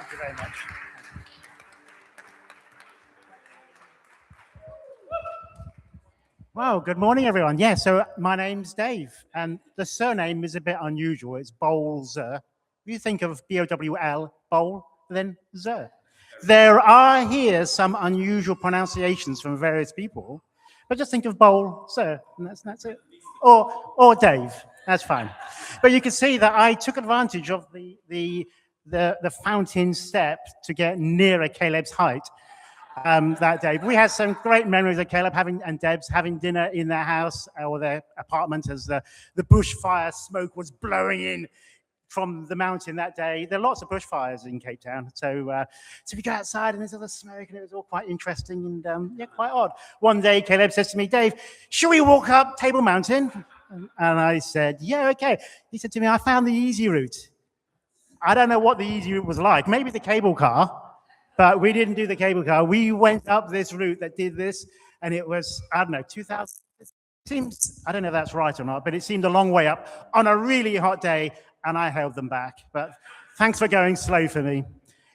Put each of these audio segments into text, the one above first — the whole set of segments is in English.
Thank you very much. Well, good morning, everyone. Yeah, so my name's Dave, and the surname is a bit unusual. It's Bowzler. If you think of B-O-W-L, bowl, then Zer. There are here some unusual pronunciations from various people, but just think of bowl, sir, and that's it. Or Dave, that's fine. But you can see that I took advantage of the fountain step to get nearer Caleb's height that day. We had some great memories of Caleb and Deb's having dinner in their house or their apartment as the bushfire smoke was blowing in from the mountain that day. There are lots of bushfires in Cape Town. So we go outside and there's all the smoke and it was all quite interesting and yeah, quite odd. One day Caleb says to me, Dave, should we walk up Table Mountain? And I said, yeah, okay. He said to me, I found the easy route. I don't know what the easy route was like. Maybe the cable car. But we didn't do the cable car. We went up this route that did this, and it was, I don't know, 2000. It seems, I don't know if that's right or not, but it seemed a long way up on a really hot day, and I held them back. But thanks for going slow for me.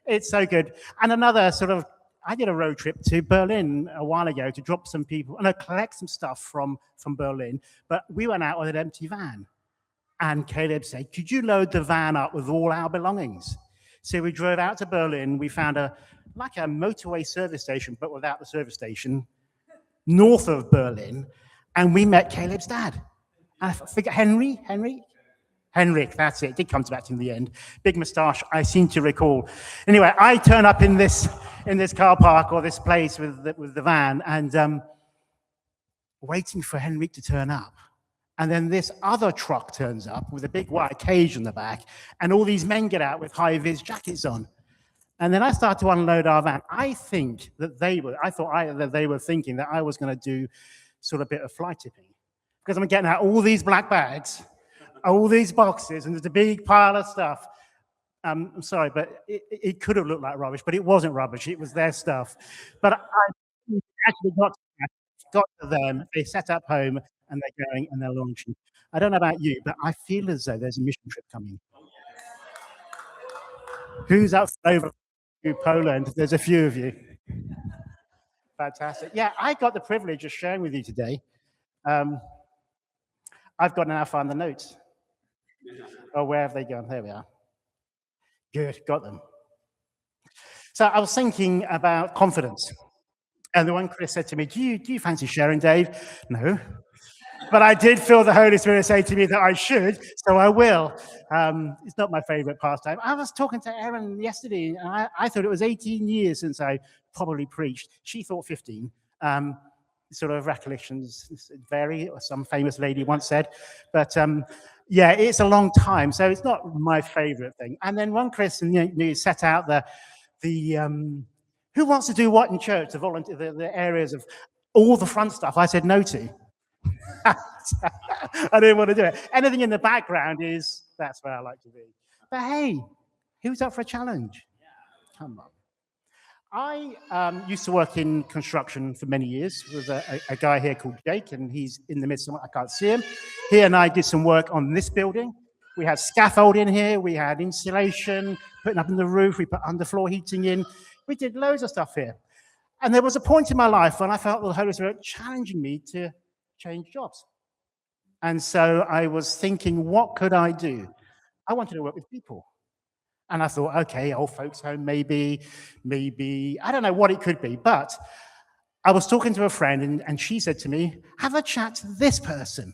It's so good. And another sort of, I did a road trip to Berlin a while ago to drop some people, and collect some stuff from Berlin, but we went out with an empty van. And Caleb said, could you load the van up with all our belongings? So we drove out to Berlin. We found like a motorway service station, but without the service station, north of Berlin. And we met Caleb's dad. I forget, Henrik, that's it. It did come back to him in the end. Big moustache, I seem to recall. Anyway, I turn up in this car park or this place with the van and waiting for Henrik to turn up. And then this other truck turns up with a big white cage in the back, and all these men get out with high-vis jackets on. And then I start to unload our van. I think that they were thinking that I was going to do sort of a bit of fly tipping, because I'm getting out all these black bags, all these boxes, and there's a big pile of stuff. I'm sorry, but it could have looked like rubbish, but it wasn't rubbish. It was their stuff. But I actually got to them. They set up home. And they're going and they're launching. I don't know about you, but I feel as though there's a mission trip coming. Who's up over to Poland? There's a few of you. Fantastic. Yeah, I got the privilege of sharing with you today. I've got to now find the notes. Oh, where have they gone? There we are. Good, got them. So I was thinking about confidence. And the one Chris said to me, do you fancy sharing, Dave? No. But I did feel the Holy Spirit say to me that I should, so I will. It's not my favorite pastime. I was talking to Erin yesterday, and I thought it was 18 years since I probably preached. She thought 15. Sort of recollections vary, or some famous lady once said. But yeah, it's a long time, so it's not my favorite thing. And then one Christian set out the who wants to do what in church, the volunteer, the areas of all the front stuff. I said no to. I didn't want to do it. Anything in the background that's where I like to be. But hey, who's up for a challenge? Come on. I used to work in construction for many years with a guy here called Jake, and he's in the midst of, I can't see him. He and I did some work on this building. We had scaffold in here, we had insulation, putting up in the roof, we put underfloor heating in. We did loads of stuff here. And there was a point in my life when I felt the Holy Spirit challenging me to change jobs. And so I was thinking, what could I do? I wanted to work with people. And I thought, okay, old folks home, maybe, I don't know what it could be. But I was talking to a friend and she said to me, have a chat to this person.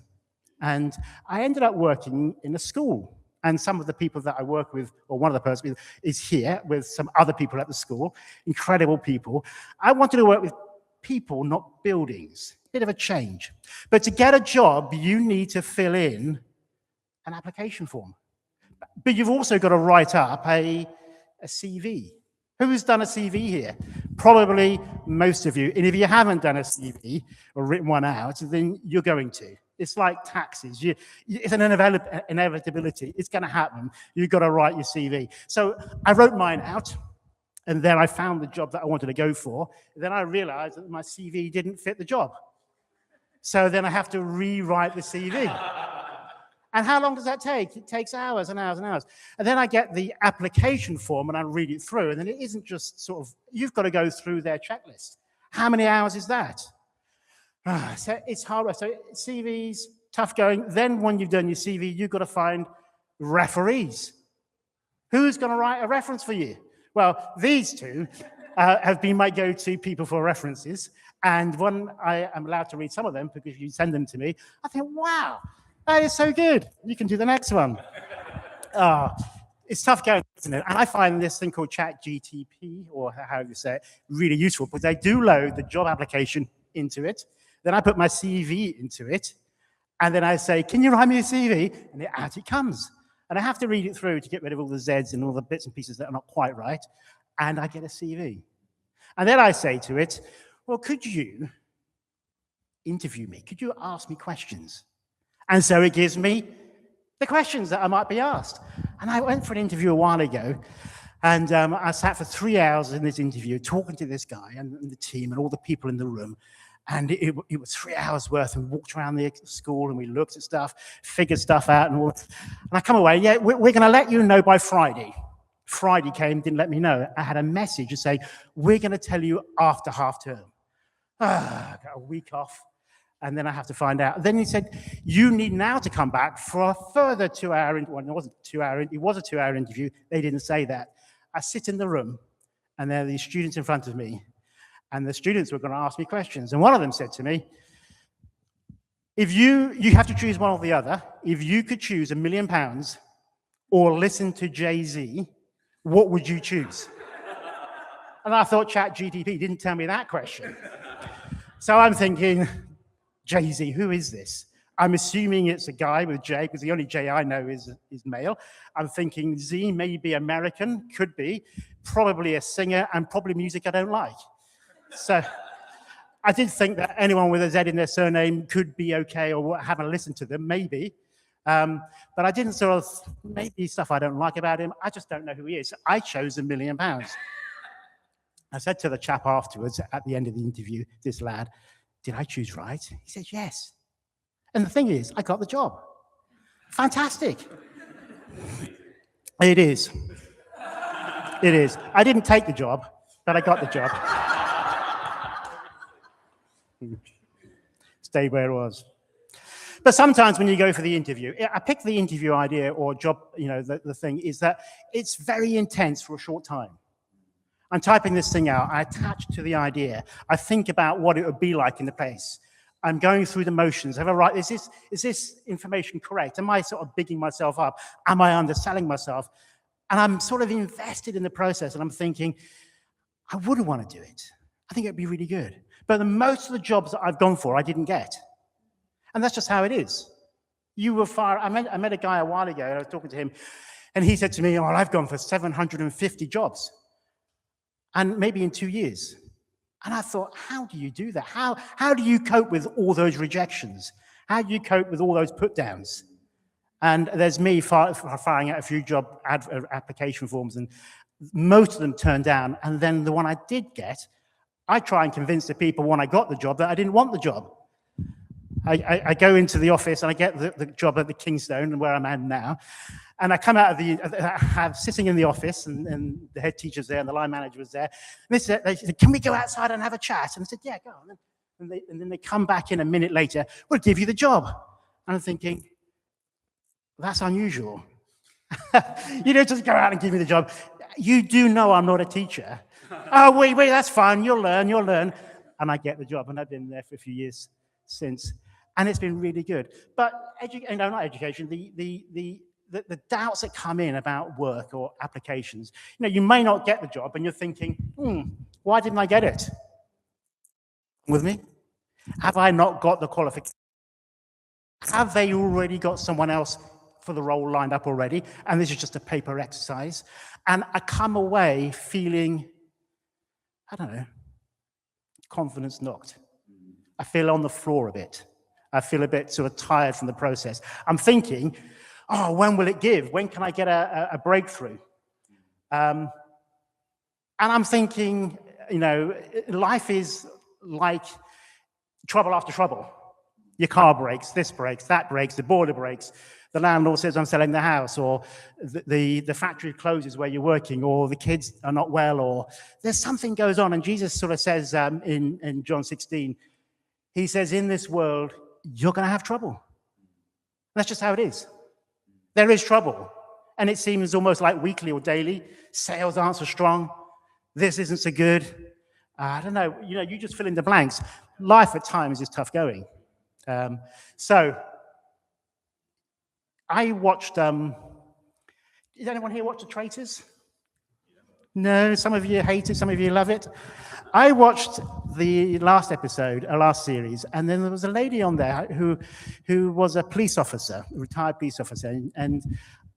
And I ended up working in a school. And some of the people that I work with, or one of the persons is here with some other people at the school, incredible people. I wanted to work with people, not buildings. Bit of a change. But to get a job, you need to fill in an application form. But you've also got to write up a CV. Who's done a CV here? Probably most of you. And if you haven't done a CV or written one out, then you're going to. It's like taxes. It's an inevitability. It's going to happen. You've got to write your CV. So I wrote mine out. And then I found the job that I wanted to go for. Then I realized that my CV didn't fit the job. So then I have to rewrite the CV. And how long does that take? It takes hours and hours and hours. And then I get the application form and I read it through. And then it isn't just sort of, you've got to go through their checklist. How many hours is that? So it's hard. So CVs, tough going. Then when you've done your CV, you've got to find referees. Who's going to write a reference for you? Well, these two have been my go-to people for references. And when I am allowed to read some of them, because you send them to me, I think, wow, that is so good. You can do the next one. It's tough going, isn't it? And I find this thing called ChatGTP, or how you say it, really useful, because they do load the job application into it. Then I put my CV into it. And then I say, can you write me a CV? And out it comes. And I have to read it through to get rid of all the Zs and all the bits and pieces that are not quite right. And I get a CV. And then I say to it, well, could you interview me? Could you ask me questions? And so it gives me the questions that I might be asked. And I went for an interview a while ago, and I sat for 3 hours in this interview talking to this guy and the team and all the people in the room. And it was 3 hours worth, and we walked around the school and we looked at stuff, figured stuff out, and all. And I come away, yeah, we're going to let you know by Friday. Friday came, didn't let me know. I had a message to say, we're going to tell you after half term. I got a week off, and then I have to find out. Then he said, you need now to come back for a further 2-hour interview. Well, it wasn't 2 hour, it was a 2-hour interview. They didn't say that. I sit in the room, and there are these students in front of me, and the students were going to ask me questions. And one of them said to me, if you have to choose one or the other. If you could choose £1 million or listen to Jay-Z, what would you choose? And I thought ChatGTP didn't tell me that question. So I'm thinking, Jay-Z, who is this? I'm assuming it's a guy with J, because the only J I know is male. I'm thinking Z may be American, could be, probably a singer, and probably music I don't like. So I did think that anyone with a Z in their surname could be okay, or haven't listened to them, maybe. But I didn't sort of, maybe stuff I don't like about him. I just don't know who he is. I chose £1 million. I said to the chap afterwards, at the end of the interview, this lad, did I choose right? He said, yes. And the thing is, I got the job. Fantastic. It is. It is. I didn't take the job, but I got the job. Stayed where it was. But sometimes when you go for the interview, I picked the interview idea or job, the thing is that it's very intense for a short time. I'm typing this thing out. I attach to the idea. I think about what it would be like in the place. I'm going through the motions. Have I right? Is this information correct? Am I sort of bigging myself up? Am I underselling myself? And I'm sort of invested in the process, and I'm thinking, I wouldn't want to do it. I think it'd be really good. But most of the jobs that I've gone for, I didn't get. And that's just how it is. You were far. I met a guy a while ago, and I was talking to him, and he said to me, well, I've gone for 750 jobs, and maybe in 2 years. And I thought, how do you do that? How do you cope with all those rejections? How do you cope with all those put-downs? And there's me firing out a few job application forms, and most of them turned down. And then the one I did get, I try and convince the people when I got the job that I didn't want the job. I go into the office and I get the job at the Kingstone, where I'm at now. And I come out of I'm sitting in the office, and the head teacher's there and the line manager was there. And they said, can we go outside and have a chat? And I said, yeah, go on. And then they come back in a minute later, we'll give you the job. And I'm thinking, that's unusual. You don't just go out and give me the job. You do know I'm not a teacher. Oh, wait, that's fine. You'll learn. And I get the job. And I've been there for a few years since. And it's been really good. But not education, the doubts that come in about work or applications. You may not get the job, and you're thinking, why didn't I get it? With me? Have I not got the qualification? Have they already got someone else for the role lined up already? And this is just a paper exercise. And I come away feeling, I don't know, confidence knocked. I feel on the floor a bit. I feel a bit sort of tired from the process. I'm thinking, oh, when will it give? When can I get a breakthrough? And I'm thinking, life is like trouble after trouble. Your car breaks, this breaks, that breaks, the boiler breaks, The landlord says, I'm selling the house, or the factory closes where you're working, or the kids are not well, or there's something goes on. And Jesus sort of says in John 16, he says, in this world, you're going to have trouble. That's just how it is. There is trouble. And it seems almost like weekly or daily. Sales aren't so strong. This isn't so good. I don't know. You just fill in the blanks. Life at times is tough going. So I watched, did anyone here watch The Traitors? No, some of you hate it, some of you love it. I watched the last episode, last series, and then there was a lady on there who was a police officer, a retired police officer, and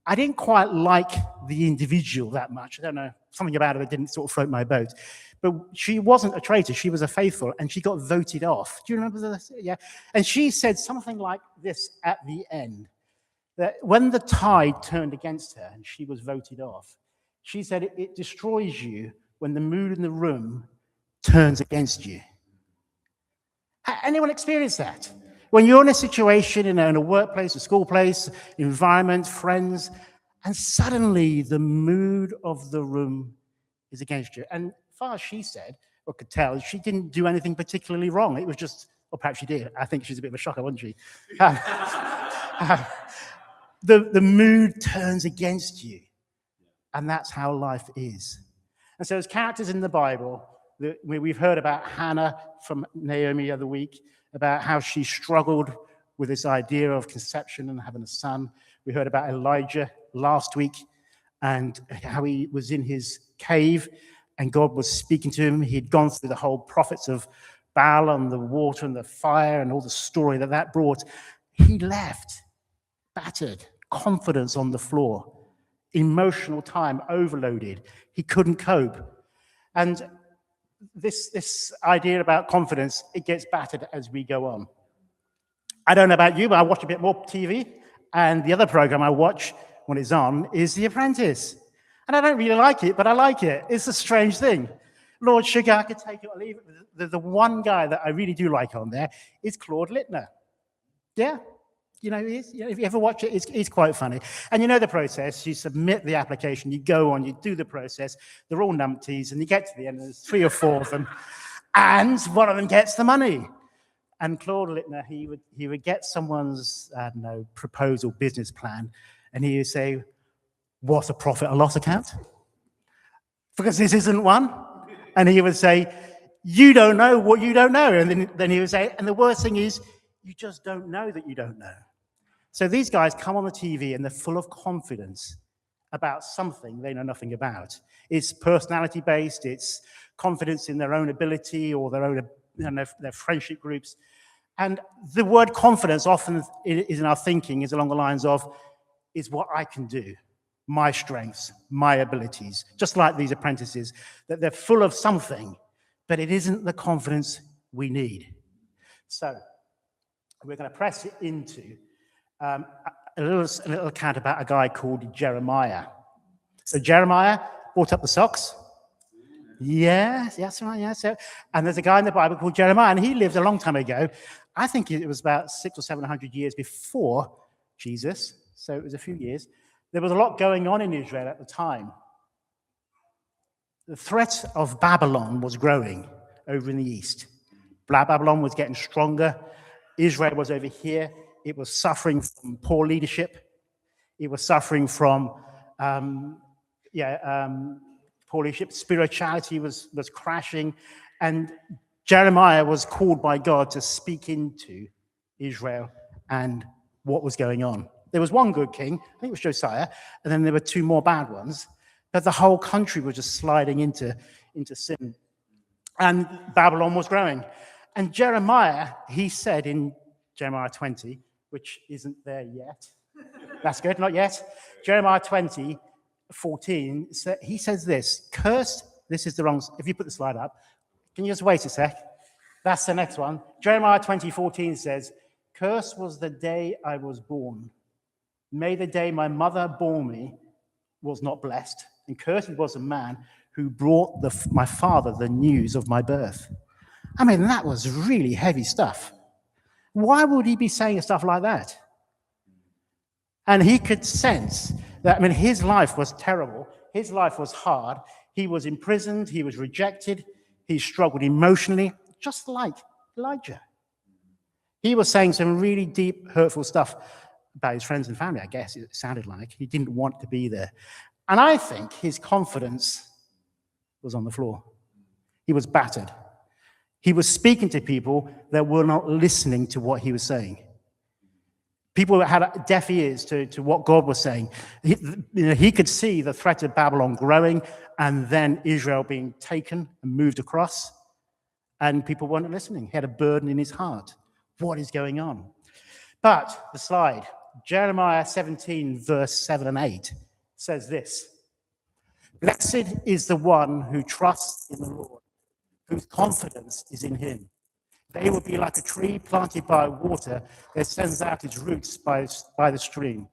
I didn't quite like the individual that much. I don't know, something about her that didn't sort of float my boat. But she wasn't a traitor, she was a faithful, and she got voted off. Do you remember this? Yeah. And she said something like this at the end, that when the tide turned against her and she was voted off, she said it destroys you when the mood in the room turns against you. Anyone experience that? When you're in a situation, in a workplace, a school place, environment, friends, and suddenly the mood of the room is against you. And as far as she said, or could tell, she didn't do anything particularly wrong. It was just, or perhaps she did. I think she's a bit of a shocker, wasn't she? The mood turns against you. And that's how life is. And so as characters in the Bible, we've heard about Hannah from Naomi the other week, about how she struggled with this idea of conception and having a son. We heard about Elijah last week and how he was in his cave and God was speaking to him. He'd gone through the whole prophets of Baal and the water and the fire and all the story that brought. He left, battered, confidence on the floor, emotional time overloaded. He couldn't cope. And this idea about confidence, it gets battered as we go on. I don't know about you, but I watch a bit more TV. And the other program I watch when it's on is The Apprentice. And I don't really like it, but I like it. It's a strange thing. Lord Sugar, I could take it or leave it. The one guy that I really do like on there is Claude Littner. Yeah, he is. If you ever watch it, it's quite funny. And you know the process. You submit the application, you go on, you do the process. They're all numpties, and you get to the end, and there's 3 or 4 of them, and one of them gets the money. And Claude Littner, he would get someone's, proposal, business plan, and he would say, what's a profit and loss account? Because this isn't one. And he would say, you don't know what you don't know. And then he would say, and the worst thing is, you just don't know that you don't know. So these guys come on the TV and they're full of confidence about something they know nothing about. It's personality-based, it's confidence in their own ability or their own, their friendship groups. And the word confidence often is in our thinking is along the lines of, is what I can do, my strengths, my abilities, just like these apprentices, that they're full of something, but it isn't the confidence we need. So we're going to press it into a little account about a guy called Jeremiah. So Jeremiah brought up the socks. Yes, that's right, yeah. So, and there's a guy in the Bible called Jeremiah, and he lived a long time ago. I think it was about 600 or 700 years before Jesus, so it was a few years. There was a lot going on in Israel at the time. The threat of Babylon was growing over in the east. Babylon was getting stronger. Israel was over here. It was suffering from poor leadership. It was suffering from poor leadership. Spirituality was crashing. And Jeremiah was called by God to speak into Israel and what was going on. There was one good king, I think it was Josiah, and then there were 2 more bad ones. But the whole country was just sliding into sin. And Babylon was growing. And Jeremiah, he said in Jeremiah 20, which isn't there yet. That's good, not yet. Jeremiah 20, 14, he says this, cursed, this is the wrong, if you put the slide up, can you just wait a sec? That's the next one. Jeremiah 20, 14 says, cursed was the day I was born. May the day my mother bore me was not blessed. And cursed was a man who brought my father the news of my birth. I mean, that was really heavy stuff. Why would he be saying stuff like that? And he could sense that, I mean, his life was terrible. His life was hard. He was imprisoned. He was rejected. He struggled emotionally, just like Elijah. He was saying some really deep, hurtful stuff about his friends and family, I guess it sounded like. He didn't want to be there. And I think his confidence was on the floor. He was battered. He was speaking to people that were not listening to what he was saying. People that had deaf ears to what God was saying. He could see the threat of Babylon growing and then Israel being taken and moved across. And people weren't listening. He had a burden in his heart. What is going on? But the slide, Jeremiah 17, verse 7 and 8, says this. Blessed is the one who trusts in the Lord, whose confidence is in him. They will be like a tree planted by water that sends out its roots by the stream.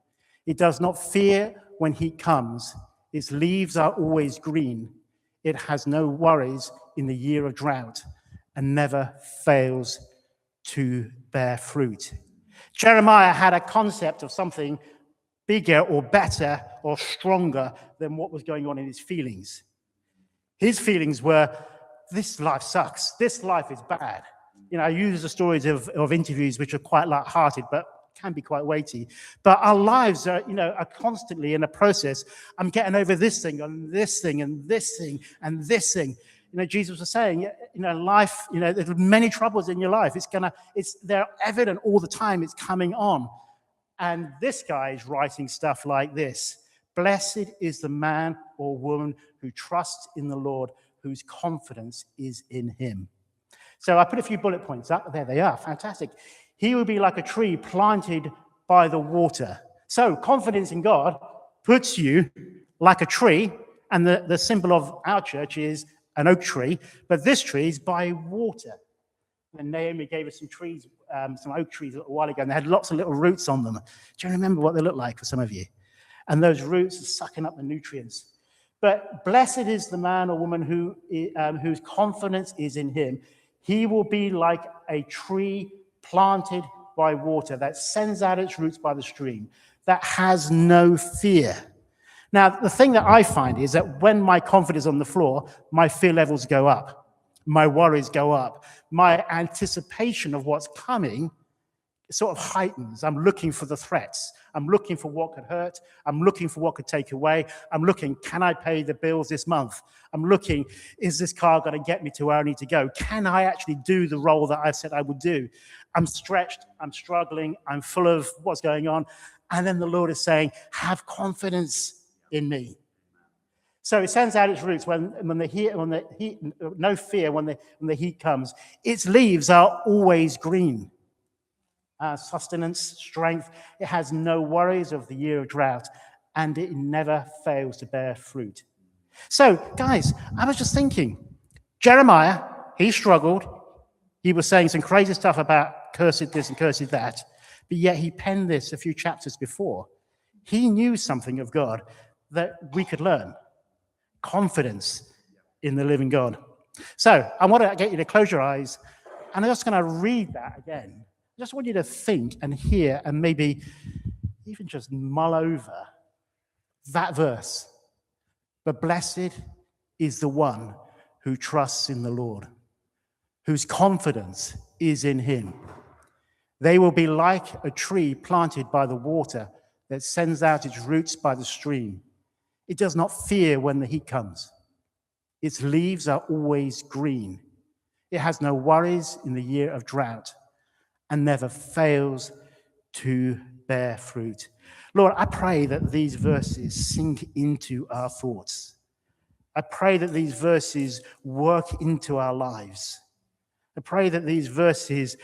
It does not fear when heat comes. Its leaves are always green. It has no worries in the year of drought and never fails to bear fruit. Jeremiah had a concept of something bigger or better or stronger than what was going on in his feelings. His feelings were, this life sucks. This life is bad. I use the stories of interviews which are quite light-hearted, but can be quite weighty. But our lives are, are constantly in a process. I'm getting over this thing and this thing and this thing and this thing. Jesus was saying, life, there's many troubles in your life. They're evident all the time. It's coming on. And this guy is writing stuff like this. Blessed is the man or woman who trusts in the Lord, whose confidence is in him. So I put a few bullet points up. There they are. Fantastic. He will be like a tree planted by the water. So confidence in God puts you like a tree. And the symbol of our church is an oak tree. But this tree is by water. And Naomi gave us some trees, some oak trees a little while ago. And they had lots of little roots on them. Do you remember what they look like for some of you? And those roots are sucking up the nutrients. But blessed is the man or woman whose confidence is in him. He will be like a tree planted by water that sends out its roots by the stream, that has no fear. Now, the thing that I find is that when my confidence is on the floor, my fear levels go up. My worries go up. My anticipation of what's coming sort of heightens. I'm looking for the threats. I'm looking for what could hurt. I'm looking for what could take away. I'm looking, can I pay the bills this month? I'm looking, is this car going to get me to where I need to go? Can I actually do the role that I said I would do? I'm stretched. I'm struggling. I'm full of what's going on. And then the Lord is saying, have confidence in me. So it sends out its roots when the heat, no fear when the heat comes. Its leaves are always green. Sustenance, strength. It has no worries of the year of drought, and it never fails to bear fruit. So, guys, I was just thinking, Jeremiah, he struggled. He was saying some crazy stuff about cursed this and cursed that, but yet he penned this a few chapters before. He knew something of God that we could learn. Confidence in the living God. So, I want to get you to close your eyes, and I'm just going to read that again. I just want you to think and hear and maybe even just mull over that verse. But blessed is the one who trusts in the Lord, whose confidence is in him. They will be like a tree planted by the water that sends out its roots by the stream. It does not fear when the heat comes. Its leaves are always green. It has no worries in the year of drought, and never fails to bear fruit. Lord, I pray that these verses sink into our thoughts. I pray that these verses work into our lives. I pray that these verses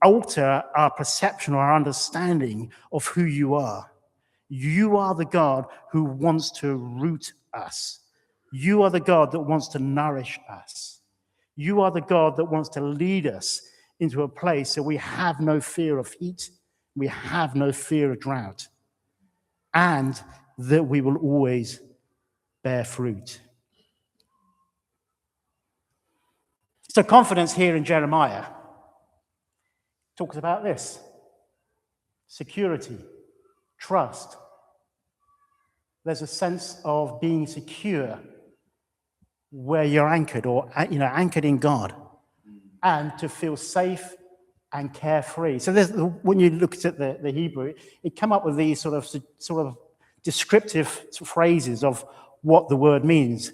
alter our perception or our understanding of who you are. You are the God who wants to root us. You are the God that wants to nourish us. You are the God that wants to lead us into a place so we have no fear of heat, we have no fear of drought, and that we will always bear fruit. So confidence here in Jeremiah talks about this: security, trust. There's a sense of being secure where you're anchored, or anchored in God, and to feel safe and carefree. So when you look at the Hebrew, it come up with these sort of descriptive phrases of what the word means.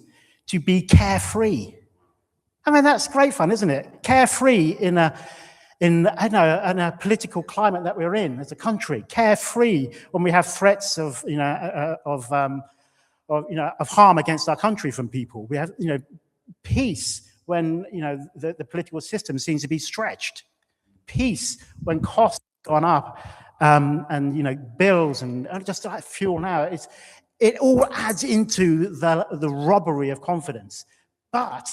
To be carefree. I mean, that's great fun, isn't it? Carefree in a political climate that we're in as a country. Carefree when we have threats of harm against our country from people. We have peace when the political system seems to be stretched. Peace when costs have gone up, and bills and just like fuel now. It all adds into the robbery of confidence, but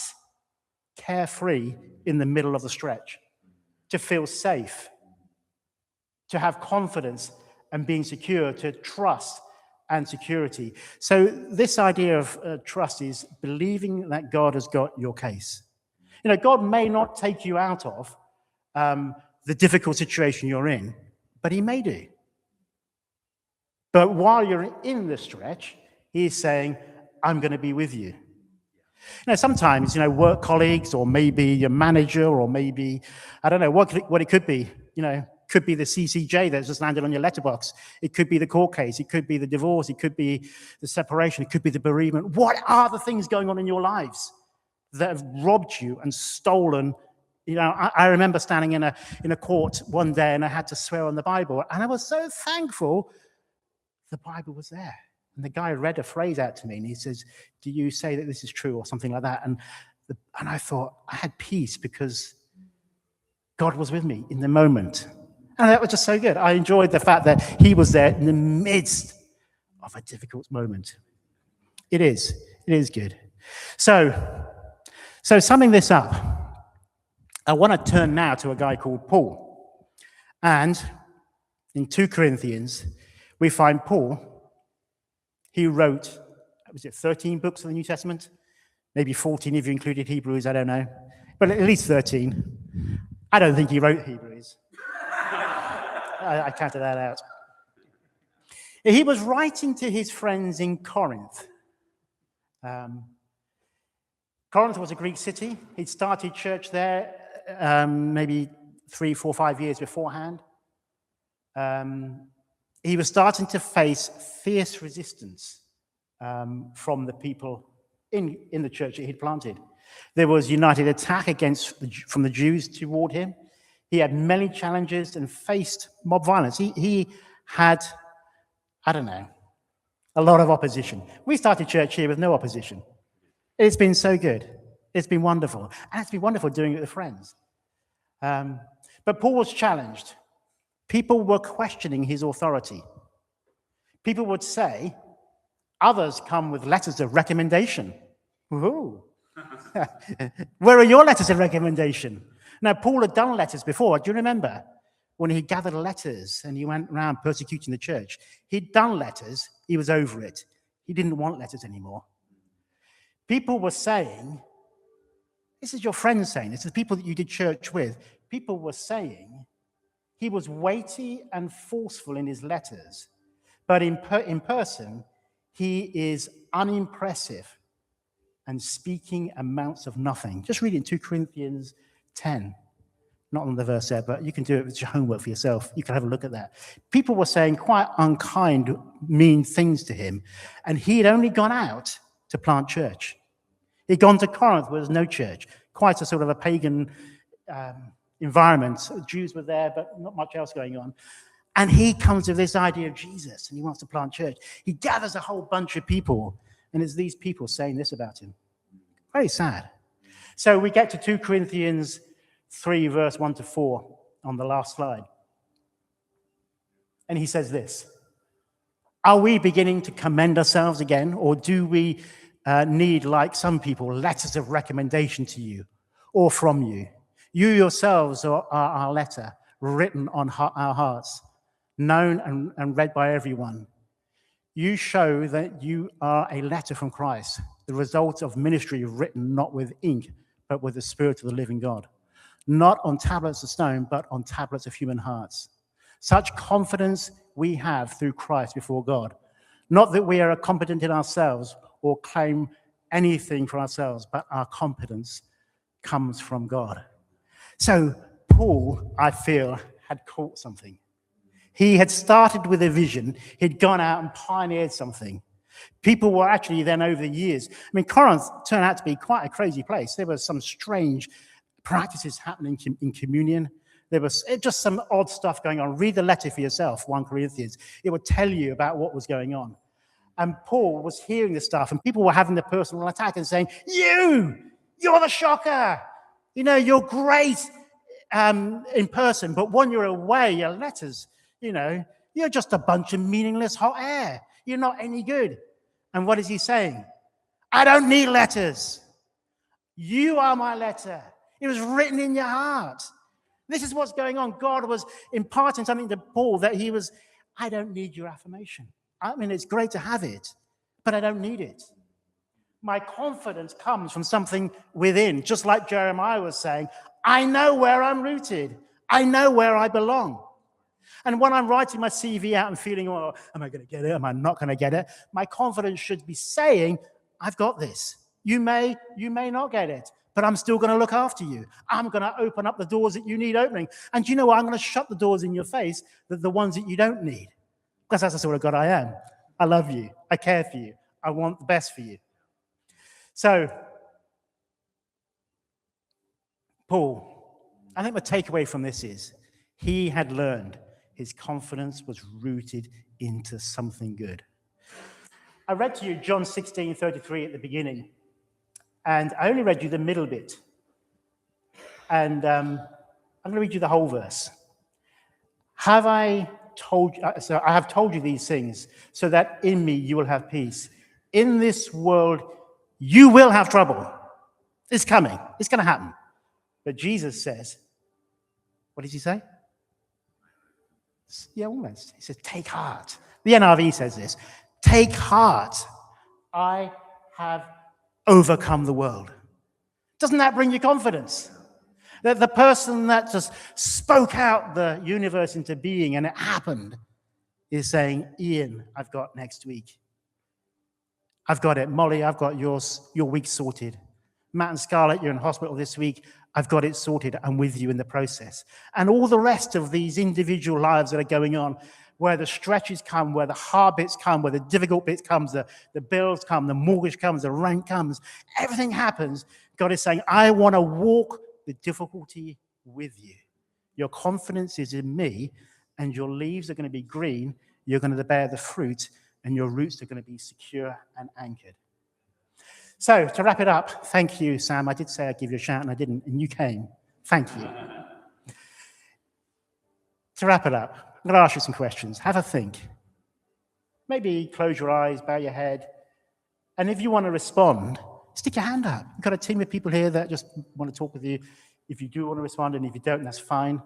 carefree in the middle of the stretch, to feel safe, to have confidence and being secure, to trust and security. So this idea of trust is believing that God has got your case. God may not take you out of the difficult situation you're in, but he may do. But while you're in the stretch, he's saying, I'm going to be with you. Sometimes, work colleagues, or maybe your manager, or maybe, I don't know, what it could be. Could be the CCJ that's just landed on your letterbox. It could be the court case. It could be the divorce. It could be the separation. It could be the bereavement. What are the things going on in your lives that have robbed you and stolen? I remember standing in a court one day, and I had to swear on the Bible, and I was so thankful the Bible was there. And the guy read a phrase out to me, and he says, do you say that this is true, or something like that? And I thought, I had peace because God was with me in the moment. And that was just so good. I enjoyed the fact that he was there in the midst of a difficult moment. It is good. So summing this up, I want to turn now to a guy called Paul. And in 2 Corinthians, we find Paul. He wrote, 13 books of the New Testament? Maybe 14 if you included Hebrews, I don't know. But at least 13. I don't think he wrote Hebrews. I counted that out. He was writing to his friends in Corinth. Corinth was a Greek city. He'd started church there maybe 3, 4, 5 years beforehand. He was starting to face fierce resistance from the people in the church that he'd planted. There was united attack from the Jews toward him. He had many challenges and faced mob violence. He had, I don't know, a lot of opposition. We started church here with no opposition. It's been so good. It's been wonderful. And it's been wonderful doing it with friends. But Paul was challenged. People were questioning his authority. People would say, others come with letters of recommendation. Ooh. Where are your letters of recommendation? Now, Paul had done letters before. Do you remember when he gathered letters and he went around persecuting the church? He'd done letters. He was over it. He didn't want letters anymore. People were saying, this is your friends saying, this is the people that you did church with. People were saying he was weighty and forceful in his letters, but in person, he is unimpressive and speaking amounts of nothing. Just read it in 2 Corinthians 10. Not on the verse there, but you can do it with your homework for yourself. You can have a look at that. People were saying quite unkind, mean things to him, and he had only gone out to plant church. He'd gone to Corinth where there's no church, quite a sort of a pagan environment. Jews were there, but not much else going on. And he comes with this idea of Jesus, and he wants to plant church. He gathers a whole bunch of people, and it's these people saying this about him. Very sad. So we get to 2 Corinthians 3, verse 1 to 4 on the last slide. And he says this: are we beginning to commend ourselves again, or do we need, like some people, letters of recommendation to you or from you? You yourselves are our letter, written on our hearts, known and read by everyone. You show that you are a letter from Christ, the result of ministry written not with ink, but with the Spirit of the living God. Not on tablets of stone, but on tablets of human hearts. Such confidence we have through Christ before God. Not that we are competent in ourselves or claim anything for ourselves, but our competence comes from God. So Paul, I feel, had caught something. He had started with a vision. He'd gone out and pioneered something. People were actually then over the years. I mean, Corinth turned out to be quite a crazy place. There were some strange practices happening in communion. There was just some odd stuff going on. Read the letter for yourself, 1 Corinthians. It would tell you about what was going on. And Paul was hearing this stuff, and people were having the personal attack and saying, you're the shocker. You know, you're great in person, but when you're away, your letters, you're just a bunch of meaningless hot air. You're not any good. And what is he saying? I don't need letters. You are my letter. It was written in your heart. This is what's going on. God was imparting something to Paul that I don't need your affirmation. I mean, it's great to have it, but I don't need it. My confidence comes from something within, just like Jeremiah was saying, I know where I'm rooted. I know where I belong. And when I'm writing my CV out and feeling, am I going to get it? Am I not going to get it? My confidence should be saying, I've got this. You may not get it, but I'm still going to look after you. I'm going to open up the doors that you need opening. And you know what? I'm going to shut the doors in your face, the ones that you don't need. Because that's the sort of God I am. I love you. I care for you. I want the best for you. So, Paul, I think the takeaway from this is he had learned his confidence was rooted into something good. I read to you John 16:33 at the beginning, and I only read you the middle bit. And I'm going to read you the whole verse. I have told you these things so that in me you will have peace. In this world you will have trouble. It's coming. It's going to happen. But Jesus says, what does he say? Yeah, almost. He says, take heart. The NRV says this. Take heart. I have overcome the world. Doesn't that bring you confidence? That the person that just spoke out the universe into being and it happened is saying, Ian, I've got next week. I've got it. Molly, I've got your week sorted. Matt and Scarlett, you're in hospital this week. I've got it sorted. I'm with you in the process. And all the rest of these individual lives that are going on, where the stretches come, where the hard bits come, where the difficult bits comes, the bills come, the mortgage comes, the rent comes, everything happens. God is saying, I want to walk the difficulty with you. Your confidence is in me, and your leaves are going to be green. You're going to bear the fruit, and your roots are going to be secure and anchored. So, to wrap it up, thank you, Sam. I did say I'd give you a shout, and I didn't, and you came. Thank you. To wrap it up, I'm going to ask you some questions. Have a think. Maybe close your eyes, bow your head, and if you want to respond, stick your hand up. We've got a team of people here that just want to talk with you. If you do want to respond, and if you don't, that's fine.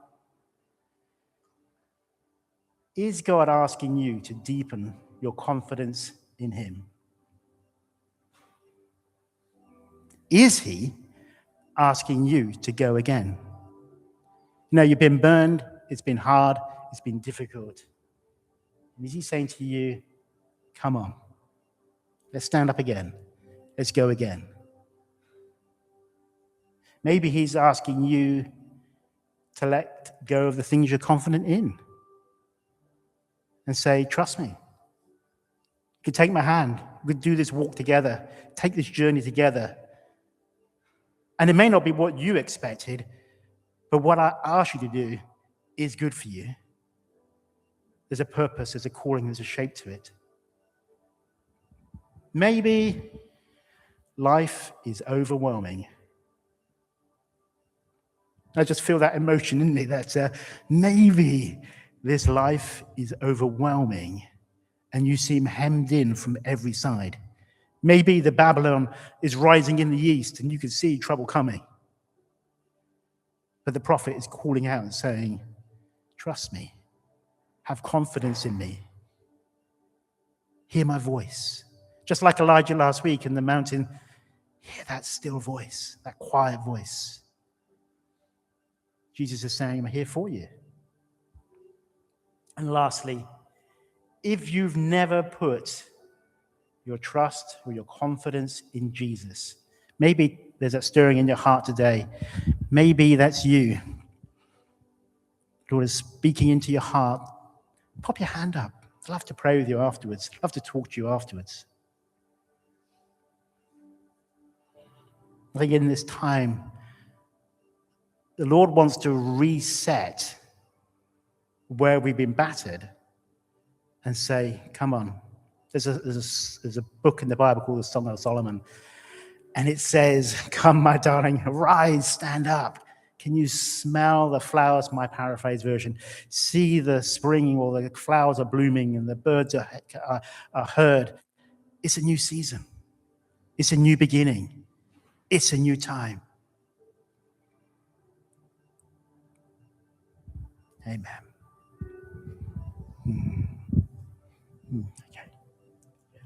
Is God asking you to deepen your confidence in him? Is he asking you to go again? You know, you've been burned, it's been hard, it's been difficult. And is he saying to you, come on, let's stand up again, let's go again? Maybe he's asking you to let go of the things you're confident in and say, trust me. You can take my hand. We can do this walk together, take this journey together. And it may not be what you expected, but what I ask you to do is good for you. There's a purpose, there's a calling, there's a shape to it. Maybe life is overwhelming. I just feel that emotion in me that maybe this life is overwhelming and you seem hemmed in from every side. Maybe the Babylon is rising in the east and you can see trouble coming. But the prophet is calling out and saying, trust me, have confidence in me. Hear my voice. Just like Elijah last week in the mountain, hear that still voice, that quiet voice. Jesus is saying, I'm here for you. And lastly, If you've never put your trust or your confidence in Jesus, maybe there's that stirring in your heart today. Maybe that's you. Lord is speaking into your heart. Pop your hand up. I'd love to pray with you afterwards. I'd love to talk to you afterwards. I think in this time, the Lord wants to reset where we've been battered and say, come on. There's a book in the Bible called the Song of Solomon. And it says, come, my darling, arise, stand up. Can you smell the flowers? My paraphrase version. See the spring, or the flowers are blooming and the birds are heard. It's a new season. It's a new beginning. It's a new time. Amen.